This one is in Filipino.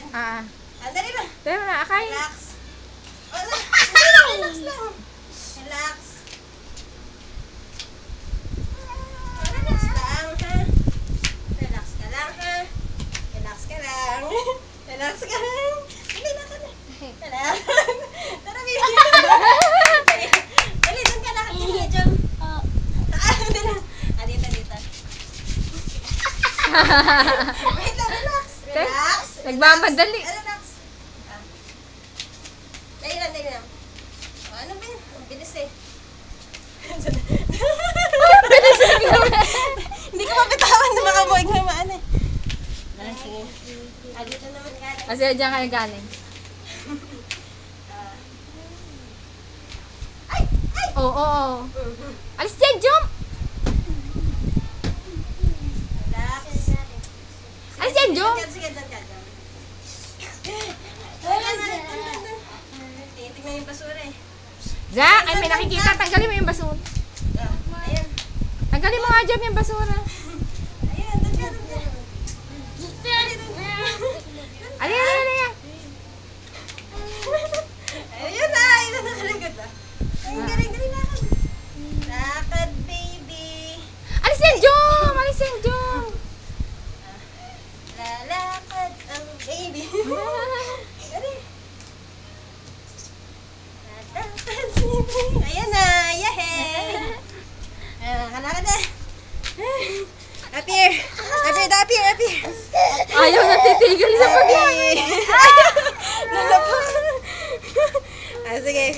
Ah. Dali na. Pero na, akay. Relax. Relax lang. Relax. Relax lang, ha? Relax ka lang, ha? Relax ka lang. Relax ka lang. Dali na ka na. Relax. Tara, baby. Dali, doon ka na. Dali, dyan. Dali. Dito, dito. Wait lang, relax. Relax. Nagmamadali. Relax. Dali lang, dali lang. Ano ba yun? Ang bilis eh. Hindi ko mapitawan na baka buwag na maan eh. Sige. Dito naman galing. Kasi dyan kayo galing. Ay! Ay! Oo. Alis dyan, jump! Relax. Alis dyan, jump! Sige, dyan ka. Tingnan yung basura eh. Jack, ay may nakikita. Tanggalin mo yung basura. Ayan. Tanggalin mo nga dyan yung basura. Ayan, dyan ka. Ayan. Ayun na, ayun na nakalagad ah. Ang galing, dali lakad. Lakad, baby. Alis dyan, jump! Alis dyan, jump! Lalakad ang baby. Dali. Lalakad, baby. Ayan na, yahe. Kalakad na. Up here. Up here. Ayaw na titigil sa pag Lalapak. Sige.